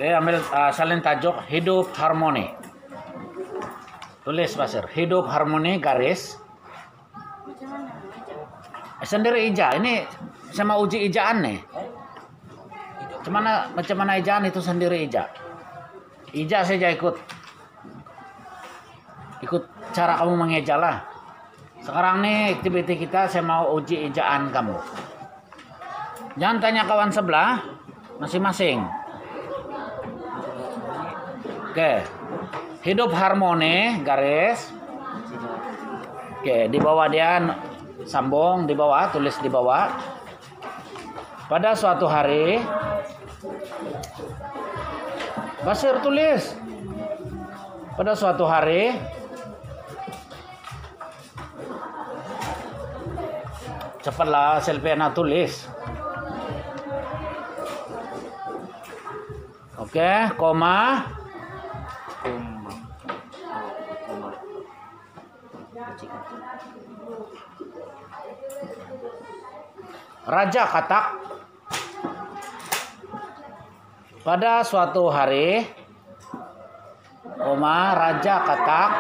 Oke, ambil salin tajuk hidup harmoni. Tulis Pasir, hidup harmoni garis. Sendiri ija. Ini sama uji ijaan nih. Macam mana ijaan itu sendiri ija. Ija saja ikut cara kamu mengeja lah. Sekarang nih aktiviti kita saya mau uji ijaan kamu. Jangan tanya kawan sebelah masing-masing. Oke. Hidup harmoni garis. Oke, di bawah dia sambung di bawah, tulis di bawah. Pada suatu hari Basir tulis. Pada suatu hari cepatlah Selviana tulis. Oke, koma. Raja katak. Pada suatu hari, koma, raja katak,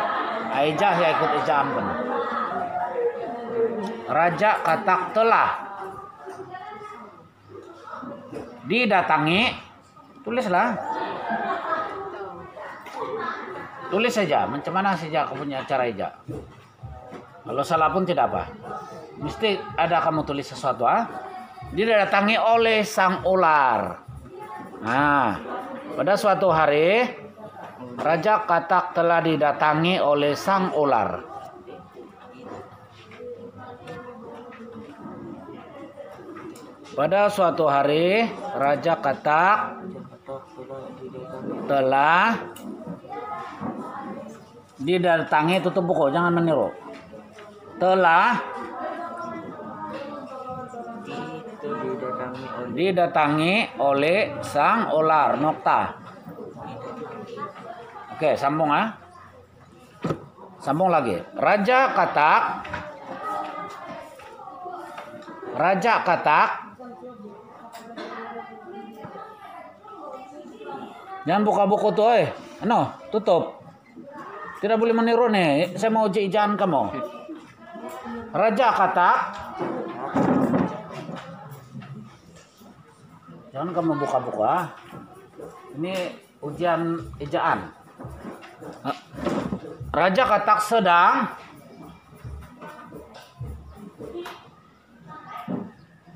aijah ya ikut ijam kan. Raja katak telah didatangi, tulislah. Tulis saja, macam mana saja kamu punya cara ija. Kalau salah pun tidak apa. Mesti ada kamu tulis sesuatu, didatangi oleh sang ular. Nah, pada suatu hari Raja Katak telah didatangi oleh sang ular. Pada suatu hari Raja Katak telah didatangi, tutup buku, jangan meniru. Telah didatangi oleh sang ular. Nokta. Oke, sambung Sambung lagi. Raja Katak. Jangan buka buku tuh, tutup. Tidak boleh meniru nih. Saya mau uji ijaan kamu. Raja Katak. Jangan kamu buka buku, Ini ujian ejaan. Raja Katak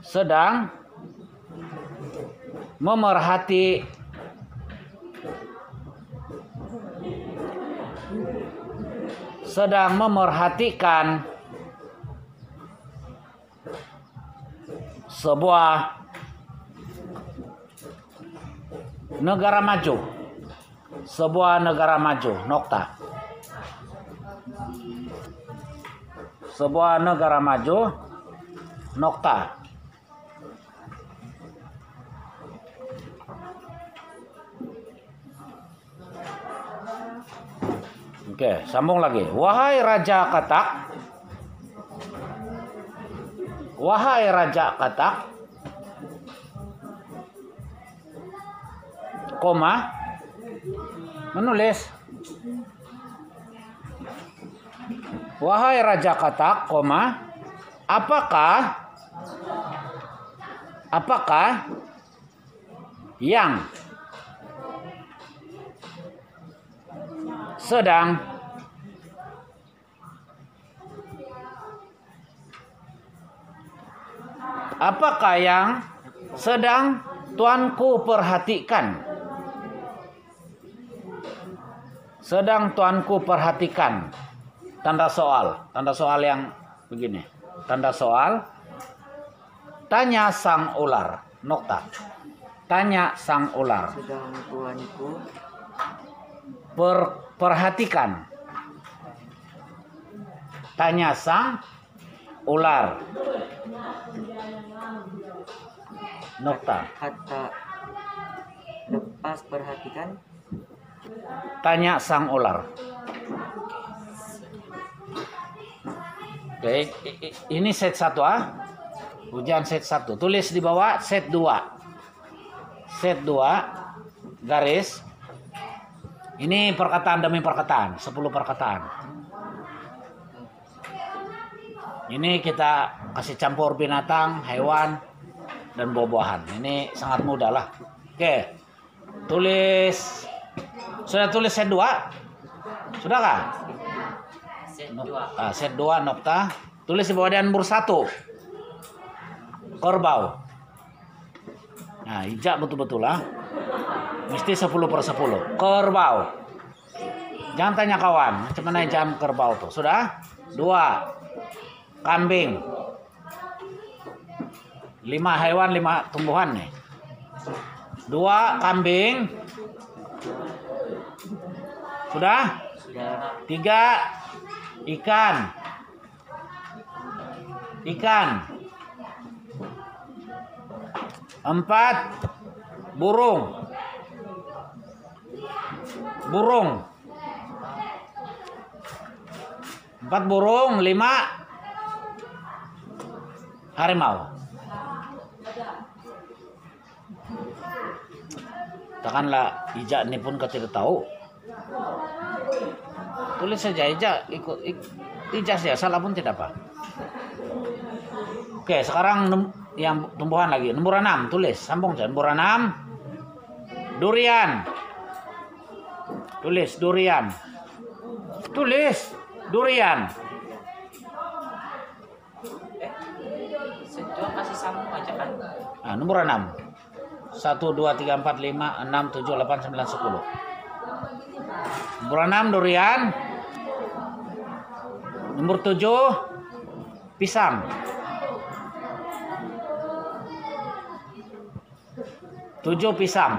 sedang memerhatikan sebuah negara maju. Sebuah negara maju. Nokta. Sebuah negara maju. Nokta. Oke, sambung lagi. Wahai Raja Katak. Wahai Raja Katak. Koma. Menulis. Wahai Raja Katak, koma. Apakah yang sedang tuanku perhatikan? Sedang tuanku perhatikan. Tanda soal yang begini. Tanda soal. Tanya sang ular. Nokta. Tanya sang ular. Sedang tuanku perhatikan. Tanya sang ular. Nokta. Kata lepas perhatikan. Tanya sang ular. Oke, ini set 1 Ujian set 1. Tulis di bawah set 2. Set 2 garis. Ini perkataan demi perkataan, 10 perkataan. Ini kita kasih campur binatang, hewan, dan buah-buahan. Ini sangat mudah lah. Oke. Tulis. Sudah tulis set 2? Sudah kah? Set 2. Set 2 nokta. Tulis di bawah dan nomor 1. Kerbau. Nah, ijak betul-betul lah. Mesti 10/10. Kerbau. Jangan tanya kawan, macam mana jam kerbau tuh. Sudah? 2. Kambing. 5 hewan, 5 tumbuhan nih. 2 kambing. Sudah? Sudah. 3 ikan. Ikan. 4 burung. Burung. 4 burung, 5 harimau. Katakanlah ijak ini pun kau tidak tahu. Tulis saja ijak, ijak saja, salah pun tidak apa. Oke, sekarang yang tumbuhan lagi. Nomor 6, tulis, sambung saja. Nomor 6, durian. Tulis, durian. Tulis, durian. Set 2 kasih sambung aja kan. Nah, nomor 6. 1, 2, 3, 4, 5, 6, 7, 8, 9, 10. Nomor 6, durian. Nomor 7, pisang. 7 pisang.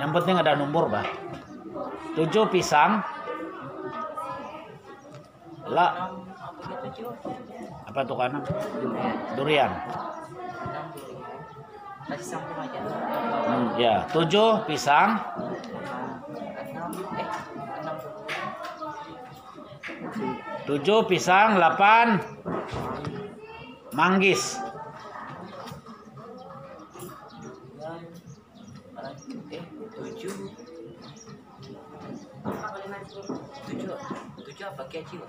Yang penting ada nomor, Bah. 7 pisang. Lah, apa tuh kanan? Durian. 6 durian. Kasih sambung aja. Ya, 7 pisang. 7 pisang, 8 manggis. 7 apa kecil?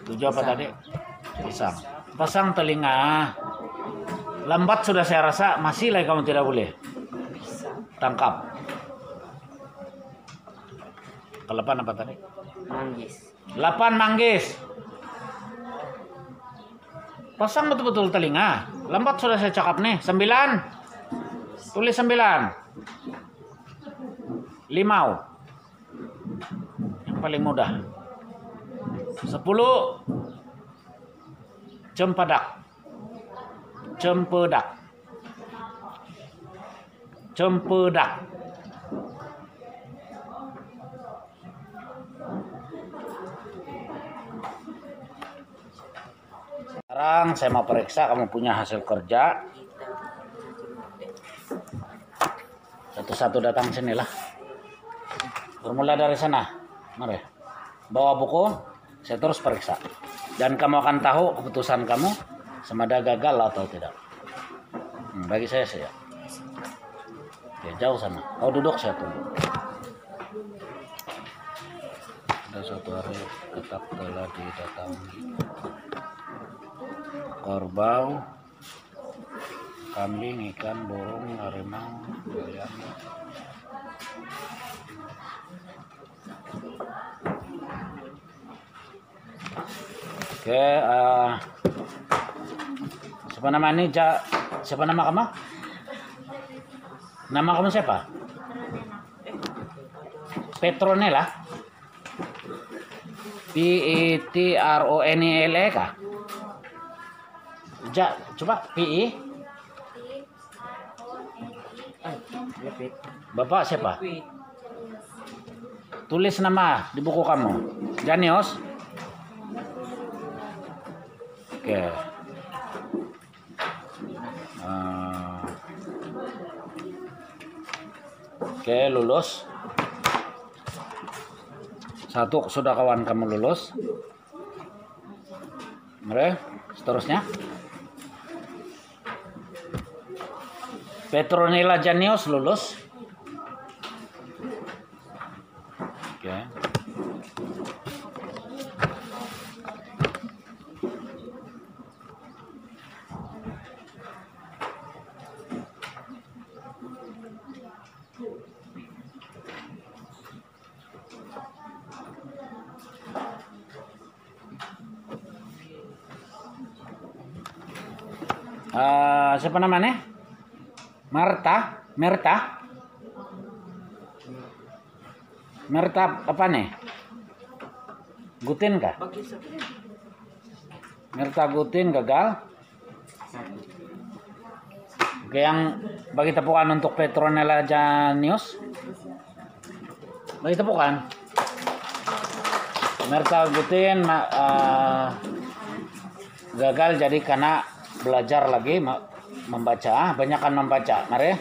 7 apa tadi? Pisang. Pasang telinga. Lambat sudah saya rasa, masih lagi kamu tidak boleh. Tangkap. Ke-8 apa tadi? Manggis. 8 manggis. Pasang betul-betul telinga. Lambat sudah saya cakap nih. 9. Tulis 9. Limau. Yang paling mudah. 10. Cempedak. Cempedak. Cempedak. Sekarang saya mau periksa kamu punya hasil kerja. Satu-satu datang sinilah. Bermula dari sana. Mari. Bawa buku, saya terus periksa. Dan kamu akan tahu keputusan kamu semada gagal atau tidak. Bagi saya. Oke, jauh sana. Kau duduk, saya tunggu. Ada suatu hari tetap telah didatangi kerbau, kambing, ikan, burung, harimau, buaya. Oke, siapa nama ini? Siapa nama kamu? Nama kamu siapa? Petronella. Petronelle kah? Coba PI. Bapak siapa? Tulis nama di buku kamu. Janios. Oke. Oke, lulus. 1 sudah kawan kamu lulus. Mari, seterusnya. Petronella Janios lulus. Oke. Siapa namanya? Merta apa nih? Gutin kah? Merta Gutin gagal. Oke, yang bagi tepukan untuk Petronella Janius. Bagi tepukan. Merta Gutin gagal jadi karena belajar lagi membaca, banyakkan membaca. Mari.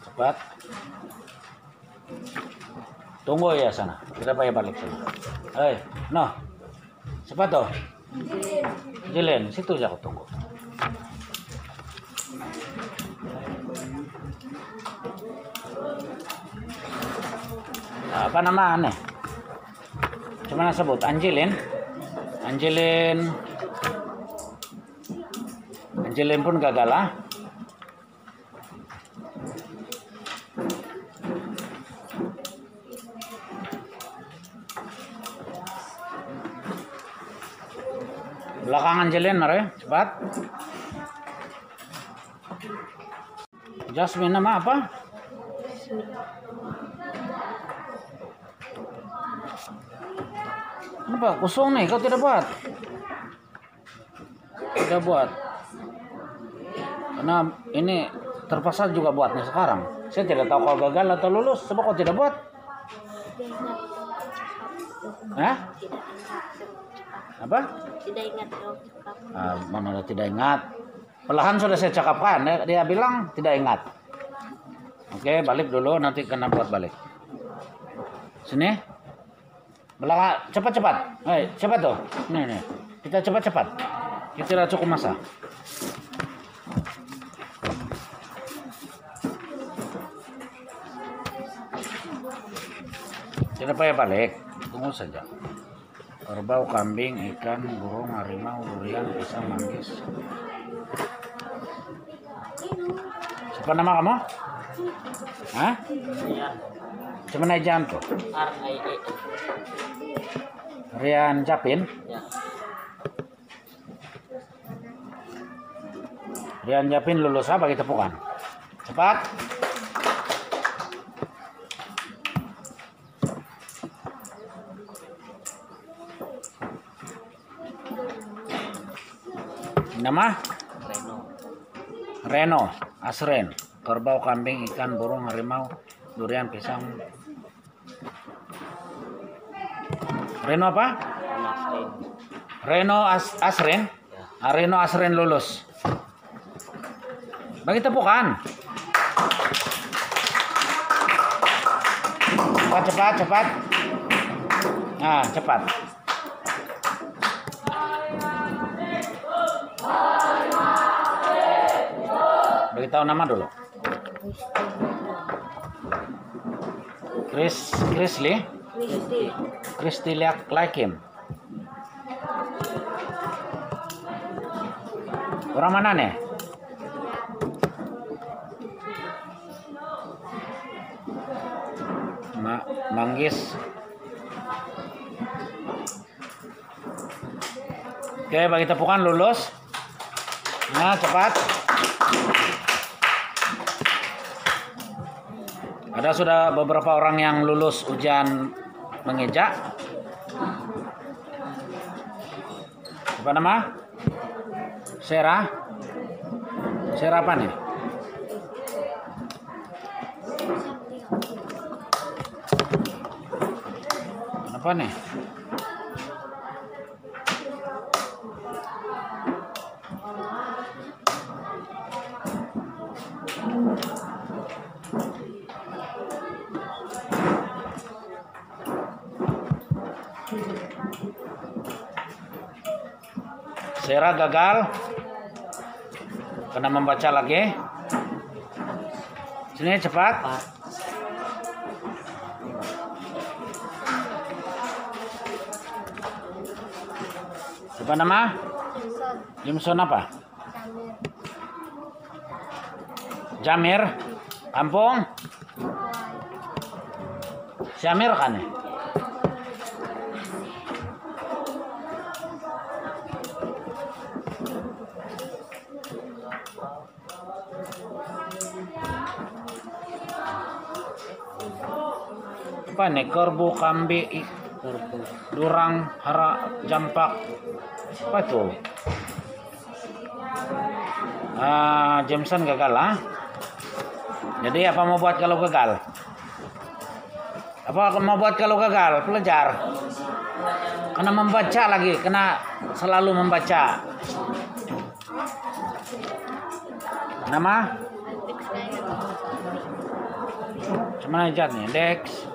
Cepat. Tunggu ya sana. Kita payah balik sana. No. Cepat toh. Jilin, situ aja aku tunggu. Apa nama aneh? Cuma sebut Angelin pun gagal lah. Belakang Angelin, mari cepat. Jasmine nama apa? Kenapa kosong nih? Kau tidak buat? Tidak buat. Karena ini terpaksa juga buatnya sekarang. Saya tidak tahu kalau gagal atau lulus. Sebab kau tidak buat? Hah? Apa? Tidak ingat. Mana tidak ingat? Perlahan sudah saya cakapkan. Dia bilang tidak ingat. Oke, balik dulu. Nanti kena buat balik. Sini. Belakang, cepat-cepat. Cepat tuh. Nih. Kita cepat-cepat. Kita tidak cukup masa. Tidak payah balik. Tunggu saja. Kerbau, kambing, ikan, burung, harimau, durian, pisang, manggis. Siapa nama kamu? Hah? Cuma naik jam tuh. Rian Japin. Ya. Rian Japin lulus apa bagi tepukan? Cepat. Nama? Reno. Asren. Kerbau, kambing, ikan, burung, harimau, durian, pisang. Reno apa? Reno Asren. Reno Asren lulus. Bagi tepukan. Cepat. Nah, cepat. Beritahu nama dulu. Kristi Lakim. Orang mana nih? Manggis. Oke, bagi tepukan lulus. Nah, cepat. Ada sudah beberapa orang yang lulus ujian mengeja. Apa nama? Sera apa nih? Apa nih? Sera gagal. Kena membaca lagi. Sini cepat. Apa nama? Jimson apa? Jamir. Kampung? Jamir kan ya? Apa nih? Kerbu, kambi, durang, hara, jampak. Apa itu? Jameson gagal lah. Jadi apa mau buat kalau gagal? Apa mau buat kalau gagal? Pelajar. Kena membaca lagi, kena selalu membaca. Nama? Cuman aja nih, Dex.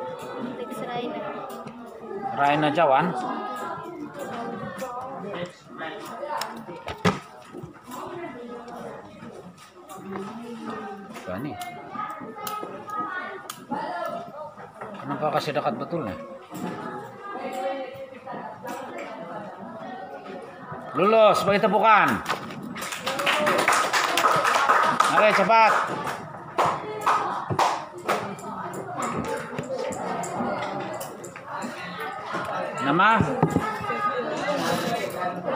Raina Jawan. Apa nih? Kenapa kasih dekat betul nih? Lulus bagi tepukan. Mari cepat. Nama?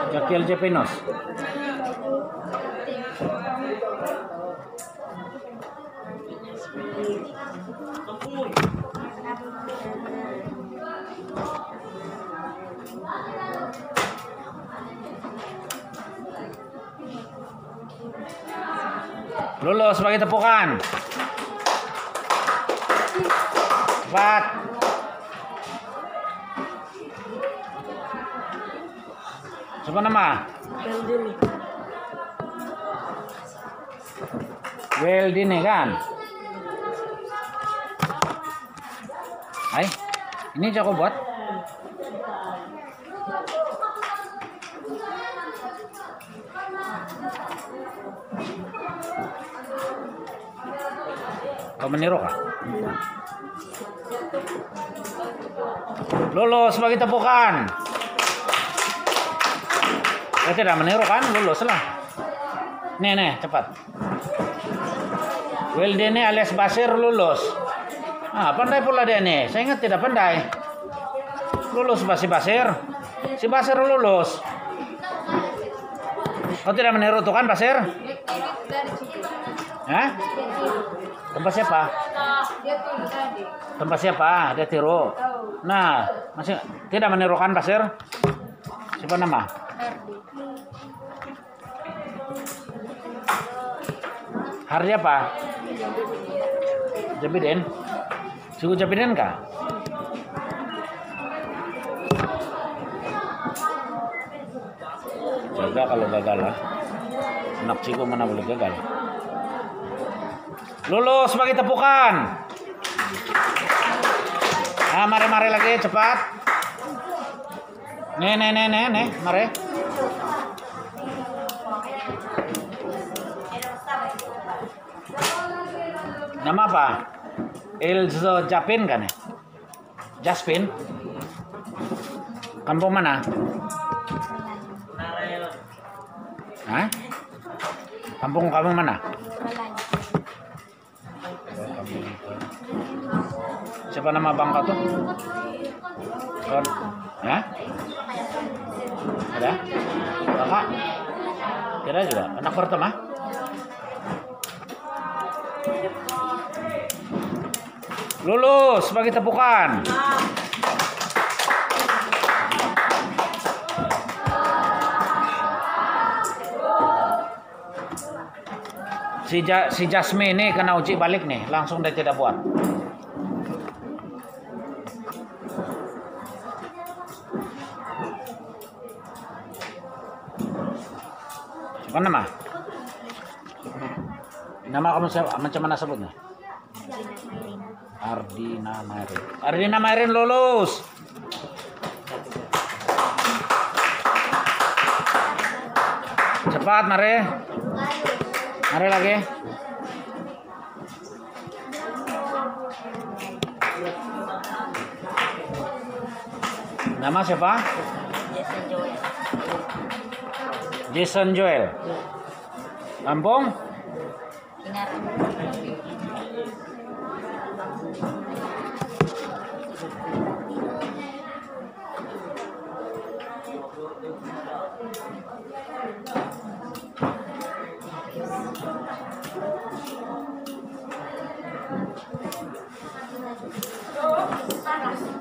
Jakil Jepinos. Lulus bagi tepukan. Cepat. Siapa nama? Weldini kan? Hai, ini Joko buat. Kau meniru kah? Lulus bagi tepukan. Saya tidak meniru kan? Lulus lah. Nih, cepat. Weldini alias Basir lulus. Pandai pula dia nih. Saya ingat tidak pandai. Lulus si Basir. Si Basir lulus. Kau tidak meniru tuh kan Basir? Hah? Tempat siapa? Tempat siapa? Dia tiru. Nah, masih tidak menirukan Basir? Siapa nama? Hardi apa? Jabidin? Suku Jabidin kah? Jaga kalau gagal lah. Anak ciku mana boleh gagal. Lulus bagi tepukan. Mari lagi cepat. Nih, mari. Nama apa? Ilzo Japin kan ya? Jaspin. Kampung mana? Hah? Kampung mana? Siapa nama bangka tuh? Hah? Ada? Kakak? Kira juga? Anak pertama? Lulus bagi tepukan. Si Jasmine ini kena uji balik nih, langsung dia tidak buat. Siapa nama? Nama kamu siapa? Macam mana sebutnya? Ardina Mairin. Ardina Mairin lulus. Cepat mari. Mari lagi. Nama siapa? Jason Joel. Jason Joel. Kampung? Ingaran.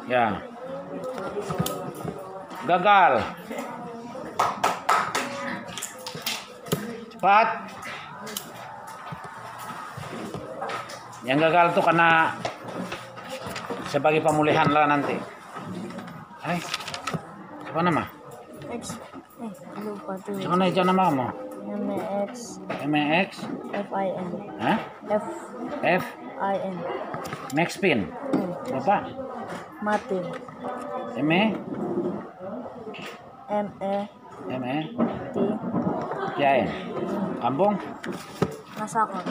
Ya. Gagal. Cepat. Yang gagal tuh karena sebagai pemulihan lah nanti. Hai. Siapa nama? X lupa tuh. Siapa nama kamu? MX MX? FIN Hah? FIN F? Max Pin. Bapak? Martin ME? ME ME? T Kiain. Kampung? Masakon.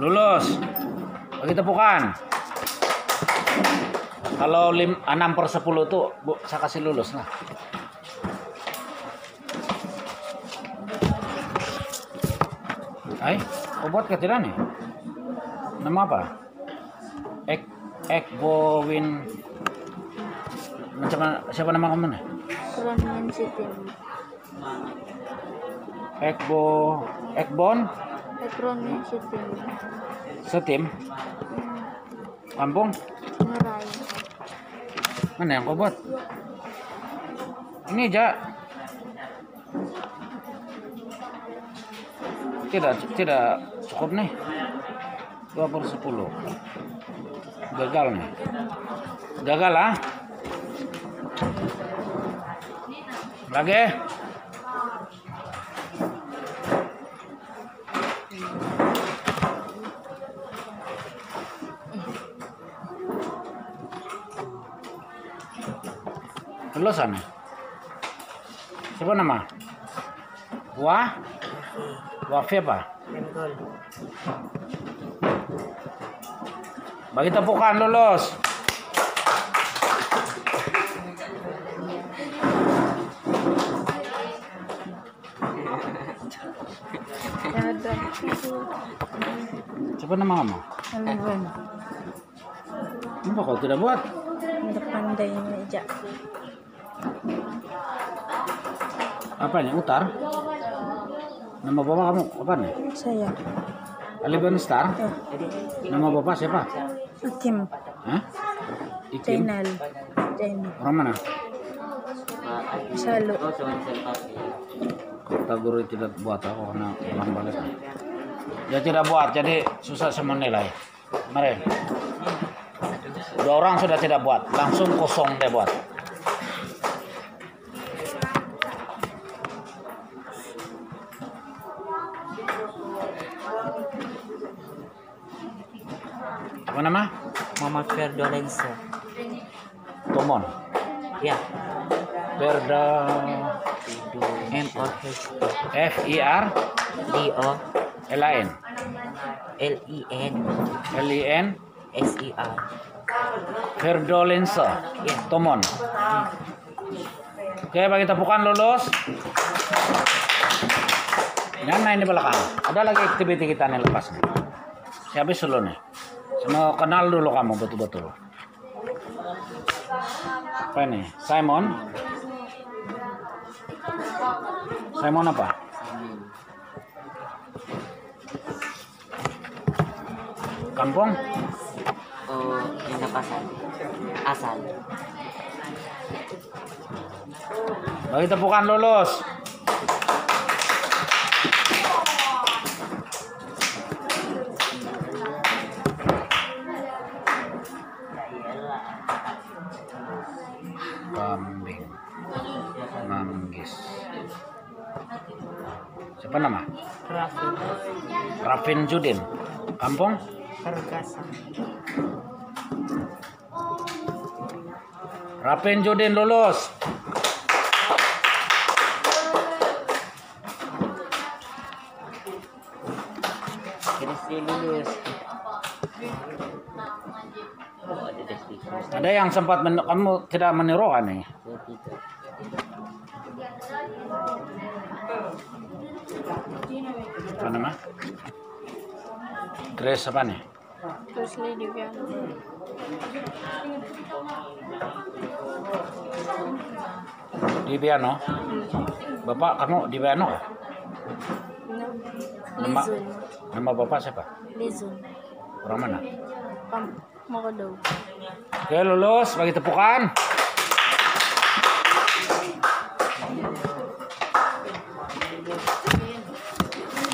Lulus. Bagi tepukan. Kalau 6/10 tuh Bu, saya kasih lulus lah. Hai, buat kecilan nih. Nama apa? Ekbowin. Macam siapa nama kamu nih? Kronian City. Ekbon Kronian City. Setim. Kampung? Ngerai. Mana yang kau buat? Ini aja. Tidak cukup nih. 2/10. Gagal nih. Gagal lah. Lagi. Lulusan. Siapa nama? Wafi apa? Bagi tepukan lulus. Ada. Siapa nama kamu? Eleven. Kenapa kau tidak buat? Untuk pandai meja. Apanya? Utar? Nama bapak kamu apa nih? Saya. Aliban Star? Ya. Nama bapak siapa? Ikim. Hah? Ikim? Jainal. Jainal. Orang mana? Salu. Kata guru tidak buat aku karena pulang balik. Ya tidak buat, jadi susah saya menilai. Mari. 2 orang sudah tidak buat, langsung kosong dia buat. Apa nama? Muhammad Ferdolensa. Tomon. Ya. Perda MOH FIR DO LIN LIN LIN SIR. Ferdolensa. Ya. Tomon. Oke, bagi tepukan lulus. Yang ini belakang. Ada lagi aktiviti kita nih lepas nih. Habis dulu nih. Semua kenal dulu kamu betul-betul. Apa ini? Simon. Simon apa? Kampung? Oh, ini pasal. Asal. Bagi tepukan lulus. Apa nama? Raffi. Rafin Judin. Kampung? Perkasa. Rafin Judin lulus. Kristi lulus. Oh, ada Desti. Ada yang sempat kamu tidak meniru kan nih? Saya tidak. Apa nama? Grace apa nih? Terus Lady Piano. Di piano. Bapak kamu di piano? Nama, Lizun. nama bapak siapa? Lizun. Orang mana? Mau daw. Oke lulus, bagi tepukan.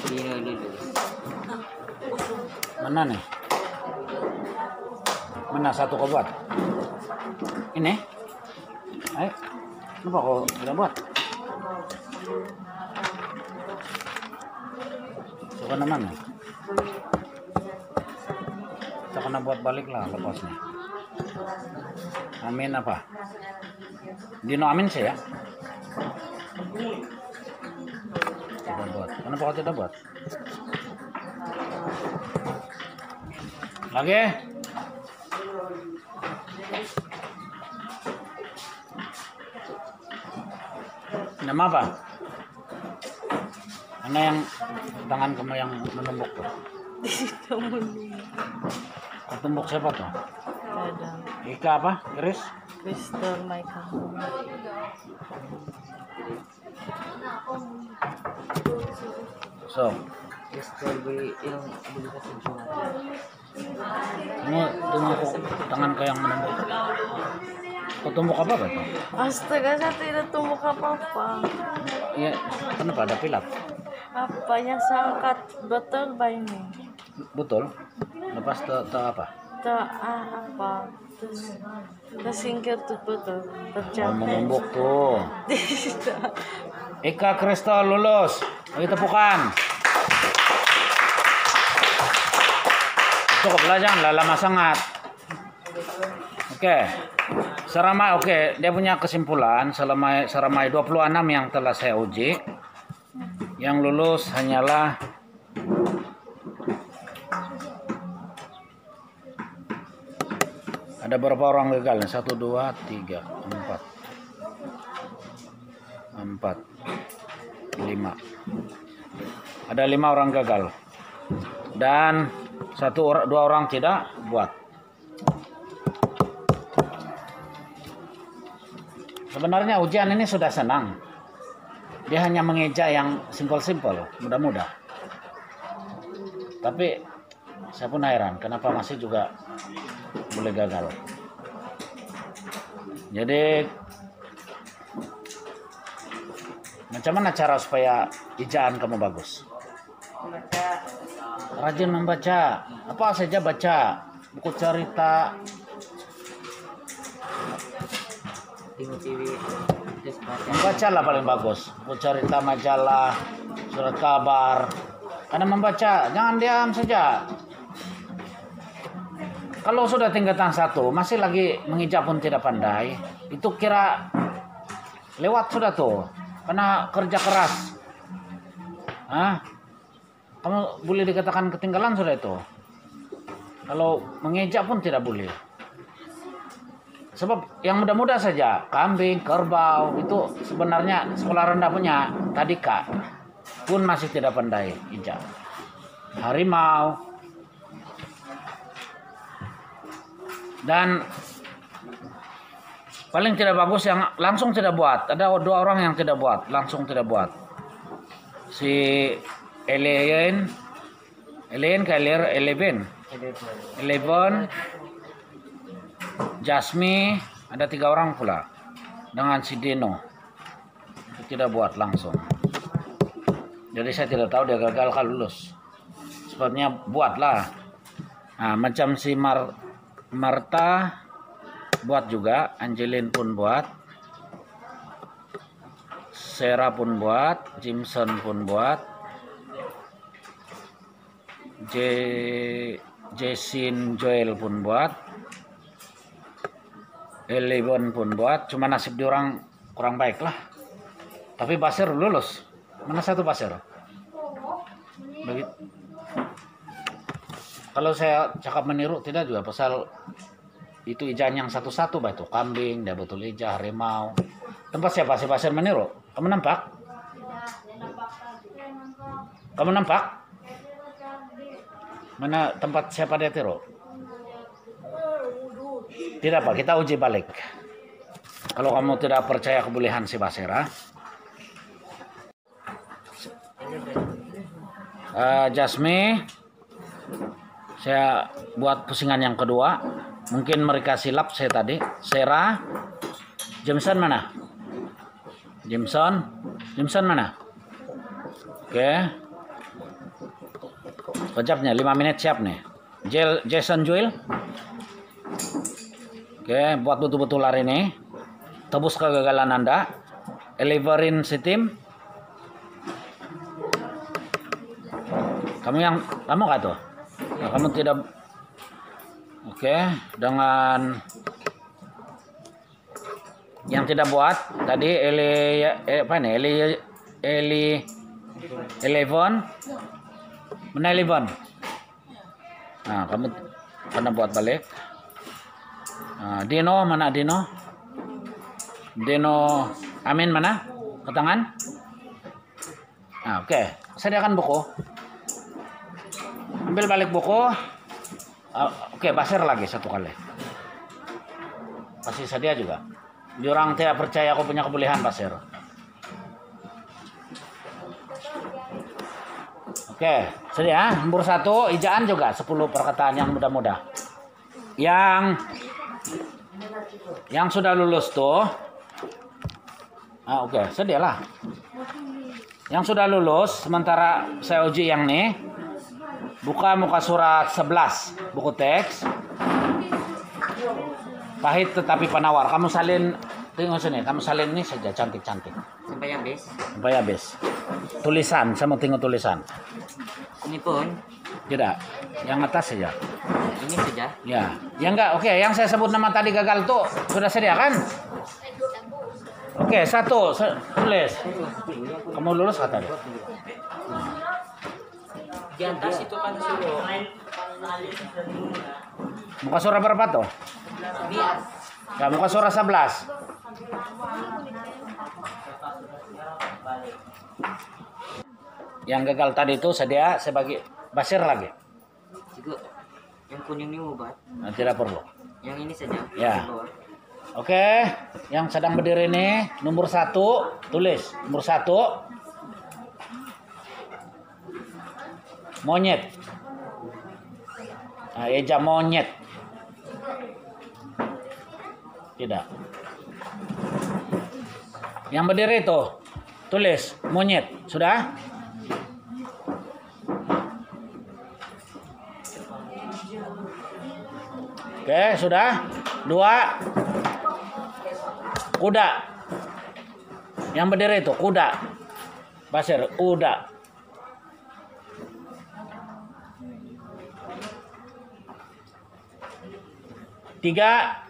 Dia lulus. Mana nih? Mana satu kau buat? Ini? Ayo, kenapa kau tidak buat? Suka mana? Kita kena buat balik lah lepasnya. Amin apa? Dino amin sih ya? Tidak buat. Kenapa kau tidak buat? Lagi? Nama apa? Mana yang tangan kamu yang menumbuk tuh? Ketumbuk siapa tuh? Ada. Ika apa? Chris? Crystal Michael. So, Kristi beli yang beli kasih cuma. kamu tunggu tangan kau yang menumbuk. Ketumbuk apa tuh? Astaga, saya tidak tumbuh apa-apa. Iya, kenapa ada pilat? Apa yang saya angkat betul ba ini? Betul. Lepas te apa? Apa? Terus tersingkir tuh betul. Oh, Tercapai. menumbuk tuh. Tidak. Ika Kristal lulus. Bagi tepukan. Cukup lah, jangan lama sangat. Oke. Seramai oke, dia punya kesimpulan seramai 26 yang telah saya uji. Yang lulus hanyalah ada berapa orang gagal? 1 2 3 4 4 5. Ada 5 orang gagal. Dan 2 orang tidak buat. Sebenarnya ujian ini sudah senang. Dia hanya mengeja yang simple-simple, mudah-mudah. Tapi saya pun heran kenapa masih juga boleh gagal. Jadi macam mana cara supaya ejaan kamu bagus? Rajin membaca. Apa saja baca? Buku cerita, TV. Just baca. membaca lah paling bagus. Buku cerita, majalah, surat kabar. Karena membaca, jangan diam saja. Kalau sudah tingkatan 1, masih lagi mengeja pun tidak pandai, itu kira lewat sudah tuh. Karena kerja keras. Hah? Kamu boleh dikatakan ketinggalan sudah itu. Kalau mengeja pun tidak boleh. Sebab yang mudah-mudah saja, kambing, kerbau, itu sebenarnya sekolah rendah punya tadika pun masih tidak pandai ijab. Harimau. Dan paling tidak bagus yang langsung tidak buat. Ada 2 orang yang tidak buat, langsung tidak buat. Si Eleven, Jasmine, ada 3 orang pula dengan si Dino itu tidak buat langsung. Jadi saya tidak tahu dia gagal kalau lulus. Sebabnya buatlah. Nah, macam si Marta buat juga, Angelin pun buat, Sarah pun buat, Jimson pun buat, Jason Joel pun buat, Elibon pun buat, cuma nasib diorang kurang baik lah. Tapi Basir lulus. Mana satu Basir? Begitu. Kalau saya cakap meniru tidak juga pasal itu ijaan yang satu-satu bah itu kambing, dia betul ijah harimau. Tempat siapa si Basir meniru? Kamu nampak? Kamu nampak? Mana tempat siapa dia tiru? Tidak Pak, kita uji balik. Kalau kamu tidak percaya kebolehan si Basira, Jasmi, saya buat pusingan yang kedua. Mungkin mereka silap saya tadi. Sarah, Jameson mana? Jameson mana? Oke. Kejapnya 5 menit siap nih. Jason Joel. Oke, buat betul-betul hari ini. Tebus kegagalan Anda. Eleverin si tim. Kamu kah tuh? Nah, kamu tidak. Oke, dengan yang tidak buat tadi Eleven. Mana Eleven? Nah, kamu pernah buat balik. Nah, Dino mana Dino? Dino Amin mana? Ke tangan? Nah, oke. Sediakan buku. Ambil balik buku. Oke, Basir lagi satu kali. Pasti sedia juga. Diorang tidak percaya aku punya kebolehan Basir. Oke, sedia. Nomor 1, ijaan juga 10 perkataan yang mudah-mudah. Yang sudah lulus tuh. Oke, sedialah. Yang sudah lulus, sementara saya uji yang nih. Buka muka surat 11, buku teks. Pahit tetapi penawar. Kamu salin, tengok sini. Kamu salin ini saja, cantik-cantik. Sampai habis. Sampai habis. Tulisan, saya mau tengok tulisan. Ini pun. Tidak, yang atas saja. Ini saja. Ya, yang enggak. Oke, yang saya sebut nama tadi gagal tuh sudah sedia kan? Oke, 1 tulis. Kamu lulus kata dia. Di atas itu kan suruh. Muka surat berapa tuh? Ya, muka surat 11. Yang gagal tadi itu sedia sebagai Basir lagi. Juga yang kuning ini obat. Nah, tidak perlu. Yang ini saja. Ya. Oke, yang sedang berdiri ini nomor 1 tulis nomor 1 monyet. Nah, eja monyet. Tidak. Yang berdiri itu tulis monyet. Sudah? Oke, sudah. 2 kuda. Yang berdiri itu kuda. Basir, kuda. 3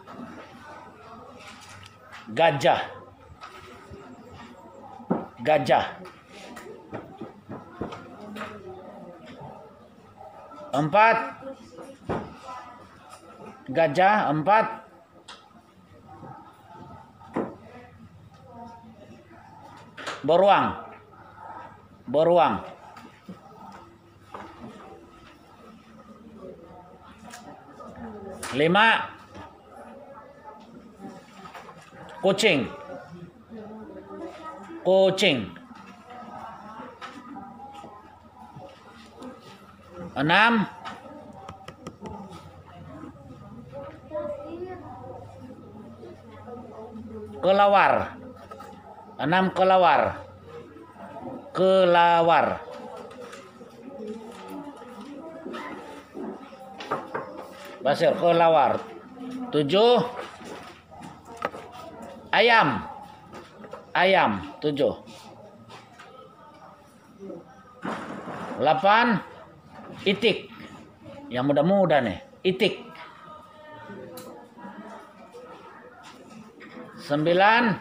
gajah. 4 gajah. 4 beruang. 5 kucing. 6 kelawar. 6 kelawar. Basir, kelawar. 7 ayam. 7. 8 Itik. Yang muda-muda nih. Itik. 9.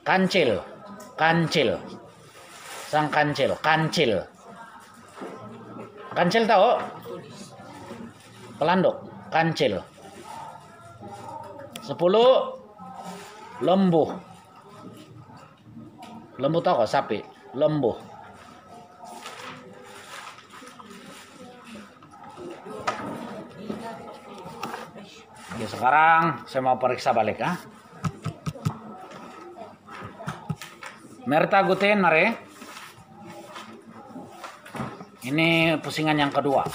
Kancil. Kancil. Sang kancil. Kancil. Kancil tahu? Pelanduk. Kancil. 10. Lembu. Lembu tahu kok sapi? Lembu. Oke, sekarang saya mau periksa balik ah. Merta Gutin, mari. Ini pusingan yang kedua.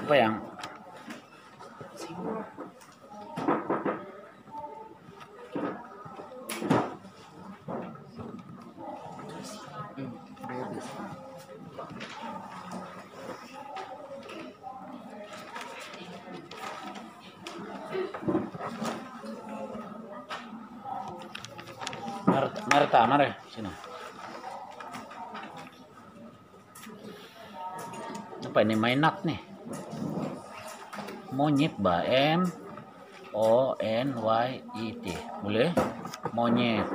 Apa yang Merta, mari sini. Apa ini mainat nih? Monyet ba, MONYET. Boleh? Monyet.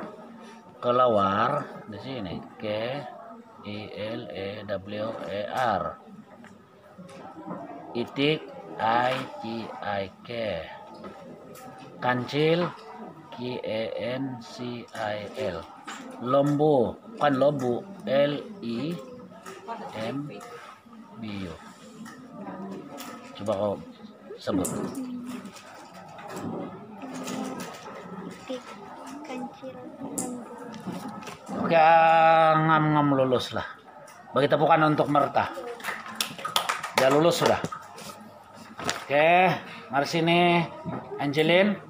Kelawar di sini. KILEWER. Itik ITIK. Kancil KENCIL. Lembu kan lembu LIMBU. Coba kau sebut. Oke, ngam-ngam lulus lah. Bagi tepukan untuk Merta. Dia lulus sudah. Oke, mari sini Angelin.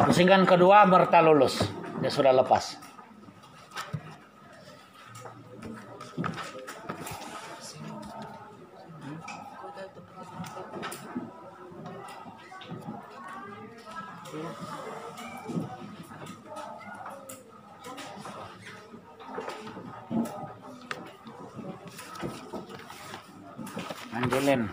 Pusingan kedua Merta lulus. Dia sudah lepas. Angelin.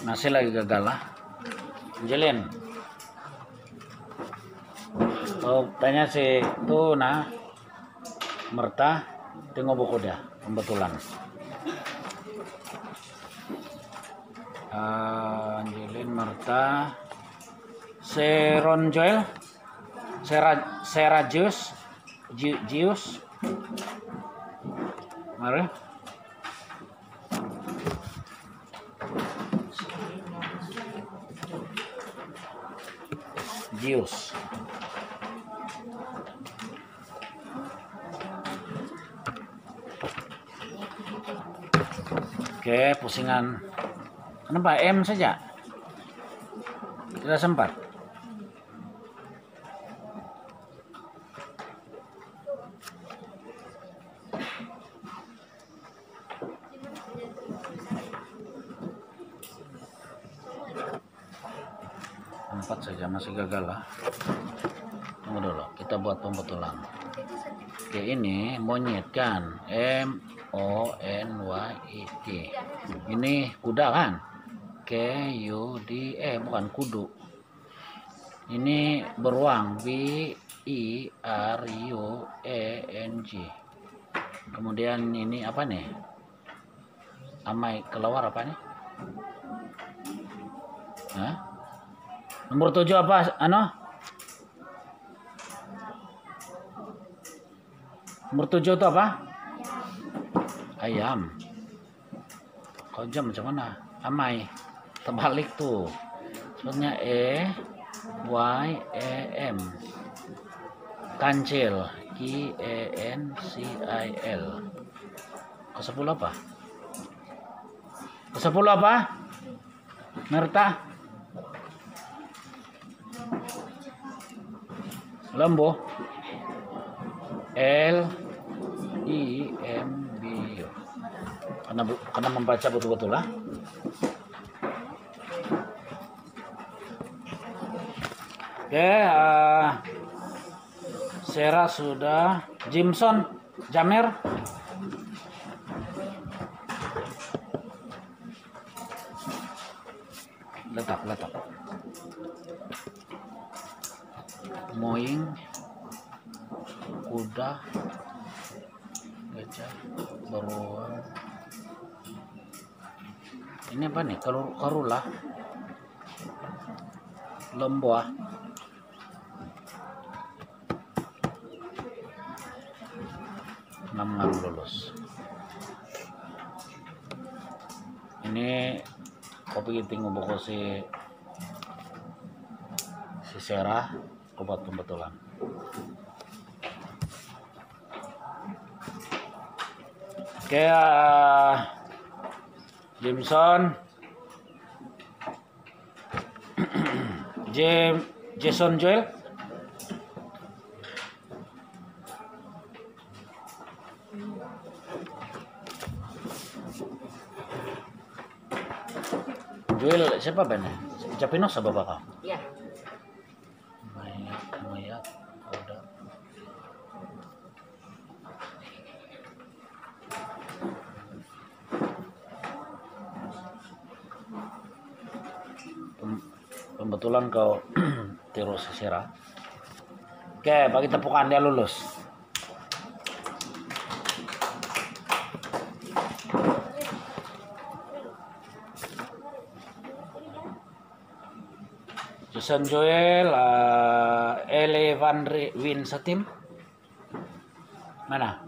Masih lagi gagal lah. Angelin. Oh, tanya si tuh nah Merta, tengok buku dia kebetulan. Angelin, Merta, Seron Joel, Serajus, Jius. Mari. Jius. Oke, pusingan. Kenapa M saja? Tidak sempat. Empat saja masih gagal lah. Tunggu dulu, kita buat pembetulan. Oke, ini monyet kan, MONYET. Ini kuda kan, KUD, bukan kudu. Ini beruang, BERUANG. Kemudian ini apa nih? Amai kelawar apa nih? Hah? Nomor 7 apa? Nomor 7 itu apa? Ayam. Kau jam macam mana? Amai. Terbalik tuh. Sebenarnya EYEM. Kancil. KENCIL. Ke-10 apa? Ke-10 apa? Merta. Lembo. L I M B O. Karena membaca betul-betul lah. Oke, Sarah sudah. Jimson, Jamer. Letak. Moing, kuda, gajah, beruang. Ini apa nih? Karula, lemboa. Enam lulus. Ini kopi tinggal buku si Sarah obat pembetulan. Oke, Jameson, Jason Joel. Joel siapa benar? Japinosa bapak kau? Iya. Mayat, udah. Pembetulan kau tiru Sarah. Oke, bagi tepukan dia lulus. Jason Joel, Elevan Win setim. Mana?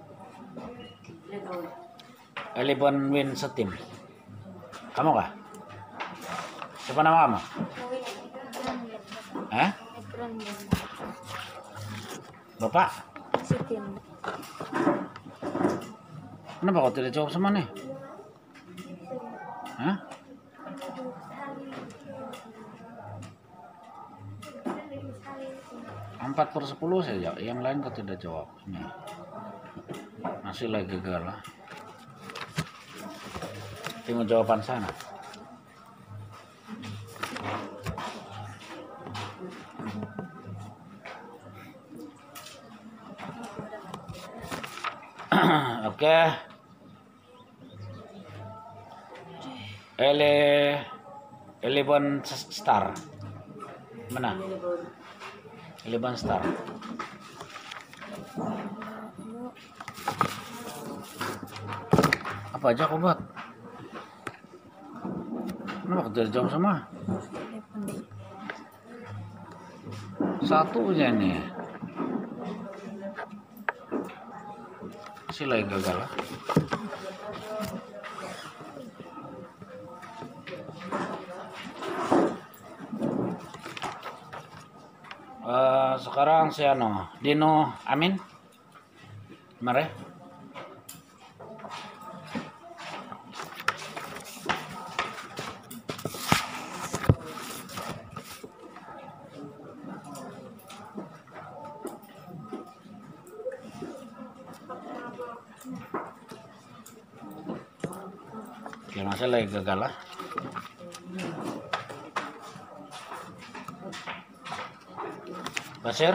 Elevan Win setim. Kamu kah? Siapa nama kamu? Bapak? Sitin. Kenapa kau tidak jawab sama nih? Hah? Empat per 10 saja, yang lain kau tidak jawab. Nih. Masih lagi gagal lah. Tengok jawaban sana. Oke. Eleven star. Mana? Eleven star. Apa aja kau buat? Kenapa kau tidak jawab sama? Satu aja nih. Masih lagi gagal lah. Sekarang si Dino Amin. Mari. Oke, masih lagi gagal lah. Basir.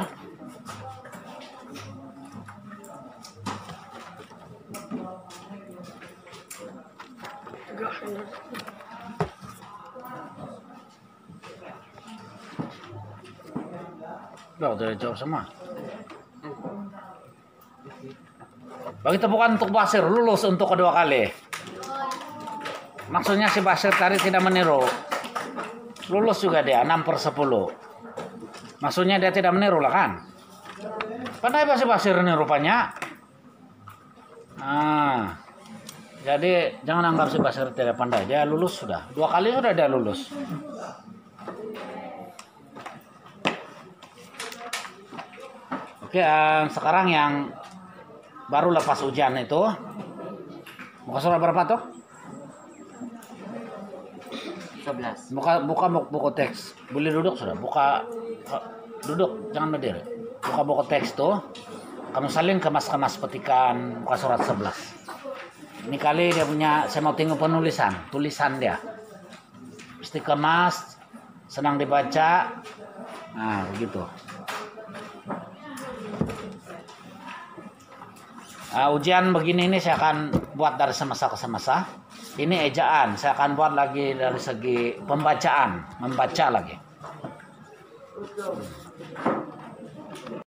Udah jawab semua. Bagi tepukan untuk Basir, lulus untuk kedua kali. Maksudnya si Basir tadi tidak meniru. Lulus juga dia 6 per 10. Maksudnya dia tidak meniru lah kan? Pandai si Basir ini rupanya. Jadi jangan anggap si Basir tidak pandai. Dia lulus sudah. 2 kali sudah dia lulus. Oke, sekarang yang baru lepas ujian itu. Buka surat berapa tuh? 11. Buka buku teks. Boleh duduk sudah. Buka duduk, jangan berdiri. buka buku teks tuh, kamu salin kemas-kemas petikan muka surat 11. Ini kali dia punya, saya mau tengok tulisan dia. Mesti kemas, senang dibaca. Nah, begitu. Ujian begini ini saya akan buat dari semasa ke semasa. Ini ejaan, saya akan buat lagi dari segi pembacaan, membaca lagi.